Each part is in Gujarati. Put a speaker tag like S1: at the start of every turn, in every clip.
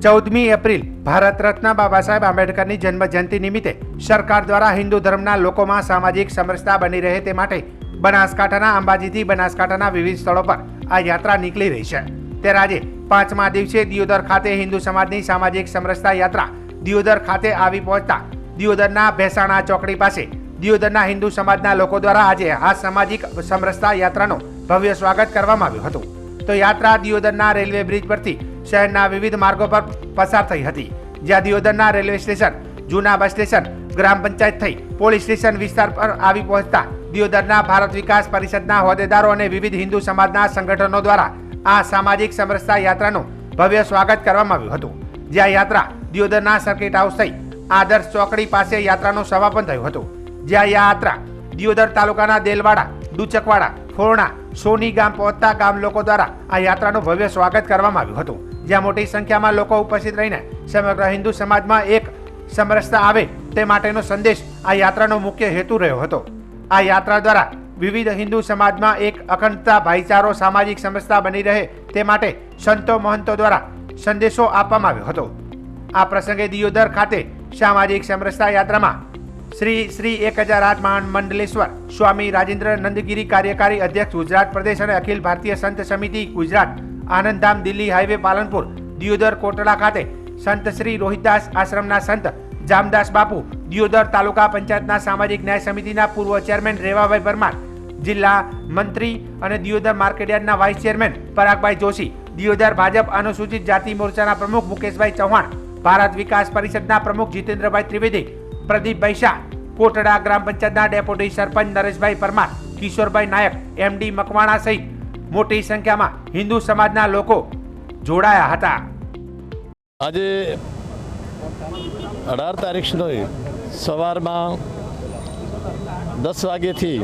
S1: 14મી એપ્રિલ ભારત રત્ન બાબા સાહેબ આંબેડકરની જન્મ જયંતિ નિમિત્તે સરકાર દ્વારા હિન્દુ ધર્મના લોકોમાં સામાજિક સમરસતા બની રહે તે માટે બનાસકાંઠાના અંબાજીથી બનાસકાંઠાના વિવિધ સ્થળો પર આ યાત્રા નીકળી રહી છે। ત્યારે આજે 5મા દિવસે દિયોદર ખાતે હિન્દુ સમાજની સામાજિક સમરસતા યાત્રા દિયોદર ખાતે આવી પહોંચતા દિયોદરના ભેસાણા ચોકડી પાસે દિયોદરના હિન્દુ સમાજના લોકો દ્વારા આજે આ સામાજિક સમરસતા યાત્રાનું ભવ્ય સ્વાગત કરવામાં આવ્યું હતું। તો યાત્રા દિયોદરના રેલવે બ્રિજ પરથી શહેરના વિવિધ માર્ગો પર પસાર થઈ હતી, જ્યાં દિયોદરના રેલવે સ્ટેશન, જૂના બસ સ્ટેશન, ગ્રામ પંચાયત થઈ પોલીસ સ્ટેશન વિસ્તાર પર આવી પહોંચતા દિયોદરના ભારત વિકાસ પરિષદના હોદ્દેદારો અને વિવિધ હિન્દુ સમાજના સંગઠનો દ્વારા આ સામાજિક સમરસતા યાત્રાનું ભવ્ય સ્વાગત કરવામાં આવ્યું હતું। જ્યાં યાત્રા દિયોદરના સર્કિટ હાઉસ થઈ આદર્શ ચોકડી પાસે યાત્રાનું સમાપન થયું હતું। જ્યાં યાત્રા દિયોદર તાલુકાના દેલવાડા, ડુચકવાડા, ખોરણા, સોની ગામ પહોંચતા ગામ લોકો દ્વારા આ યાત્રાનું ભવ્ય સ્વાગત કરવામાં આવ્યું હતું। જ્યાં મોટી સંખ્યામાં લોકો ઉપસ્થિત રહીને સમગ્ર હિન્દુ સમાજમાં એક સમરસતા આવે તે માટેનો સંદેશ આ યાત્રાનો મુખ્ય હેતુ રહ્યો હતો। આ યાત્રા દ્વારા વિવિધ હિન્દુ સમાજમાં એક અખંડતા, ભાઈચારો, સામાજિક સમરસતા બની રહે તે માટે સંતો મહંતો દ્વારા સંદેશો આપવામાં આવ્યો હતો। આ પ્રસંગે દિયોદર ખાતે સામાજિક સમરસતા યાત્રામાં શ્રી 1008 મહામંડલેશ્વર સ્વામી રાજેન્દ્ર નંદગીરી કાર્યકારી અધ્યક્ષ ગુજરાત પ્રદેશ અને અખિલ ભારતીય સંત સમિતિ ગુજરાત, આનંદધામ દિલ્હી હાઈવે પાલનપુર, દિયોદર કોટડા ખાતે સંત શ્રી રોહિતદાસ આશ્રમના સંત જામદાસ બાપુ, દિયોદર તાલુકા પંચાયતના સામાજિક ન્યાય સમિતિના પૂર્વ ચેરમેન રેવાભાઈ પરમાર, જિલ્લા મંત્રી અને દિયોદર માર્કેટયાર્ડના વાઇસ ચેરમેન પરાગભાઈ જોશી, દિયોદર ભાજપ અનુસૂચિત જાતિ મોરચાના પ્રમુખ મુકેશભાઈ ચૌહાણ, ભારત વિકાસ પરિષદના પ્રમુખ જીતેન્દ્રભાઈ ત્રિવેદી, પ્રદીપભાઈ શાહ, કોટડા ગ્રામ પંચાયતના ડેપ્યુટી સરપંચ નરેશભાઈ પરમાર, કિશોરભાઈ નાયક, MD મકવાણા સહિત મોટી સંખ્યામાં હિન્દુ સમાજના લોકો જોડાયા હતા।
S2: આજે 18 તારીખનો સવારમાં 10 વાગ્યાથી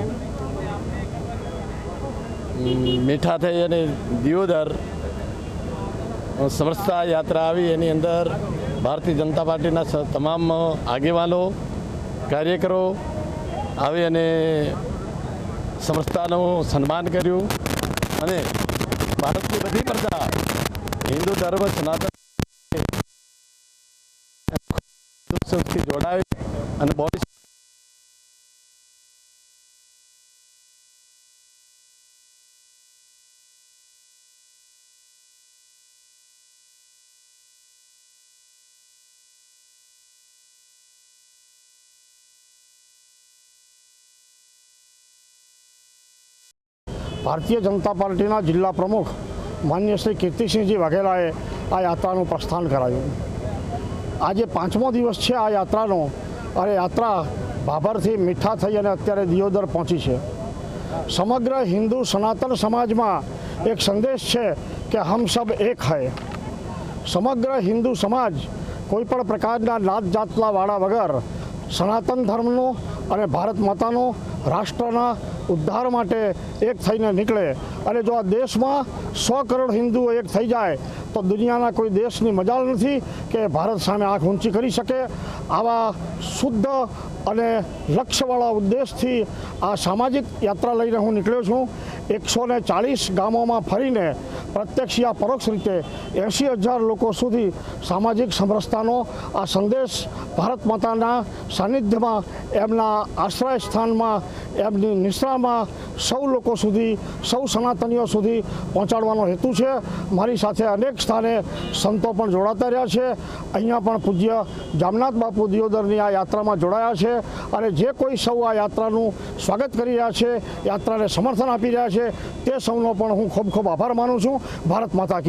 S2: મીઠા થઈ અને દિયોદર સમરસતા યાત્રા આવી। એની અંદર ભારતીય જનતા પાર્ટીના તમામ આગેવાનો, કાર્યકરો આવી અને સમરસતાનું સન્માન કર્યું અને ભારતની બધી પ્રજા હિન્દુ ધર્મ સનાતન ઉત્સવથી જોડાવી અને બહુ
S3: ભારતીય જનતા પાર્ટીના જિલ્લા પ્રમુખ માન્ય શ્રી કીર્તિસિંહજી વાઘેલાએ આ યાત્રાનું પ્રસ્થાન કરાવ્યું। આજે 5મો દિવસ છે આ યાત્રાનો અને યાત્રા ભાભરથી મીઠા થઈ અને અત્યારે દિયોદર પહોંચી છે। સમગ્ર હિન્દુ સનાતન સમાજમાં એક સંદેશ છે કે હમ સબ એક હૈ। સમગ્ર હિન્દુ સમાજ કોઈ પણ પ્રકારના નાત જાતના વાળા વગર સનાતન ધર્મનો અને ભારત માતાનો રાષ્ટ્રના ઉદ્ધાર માટે એક થઈને નીકળે અને જો આ દેશમાં 100 કરોડ હિન્દુઓ એક થઈ જાય તો દુનિયાના કોઈ દેશની મજાલ નથી કે ભારત સામે આંખ ઊંચી કરી શકે। આવા શુદ્ધ અને લક્ષ્યવાળા ઉદ્દેશથી આ સામાજિક યાત્રા લઈને હું નીકળ્યો છું। 140 ગામોમાં ફરીને પ્રત્યક્ષ યા પરોક્ષ રીતે 80,000 લોકો સુધી સામાજિક સમરસતાનો આ સંદેશ ભારત માતાના સાનિધ્યમાં, એમના આશ્રય સ્થાનમાં, એમની નિશ્રામાં સૌ લોકો સુધી, સૌ સનાતનીઓ સુધી પહોંચાડવાનો હેતુ છે। મારી સાથે અનેક સ્થાને સંતો પણ જોડાતા રહ્યા છે। અહીંયા પણ પૂજ્ય જામનાથ બાપુ દિયોદરની આ યાત્રામાં જોડાયા છે અને જે કોઈ સૌ આ યાત્રાનું સ્વાગત કરી રહ્યા છે, યાત્રાને સમર્થન આપી રહ્યા છે, તે સૌનો પણ હું ખૂબ ખૂબ આભાર માનું છું। ભારત માતા કી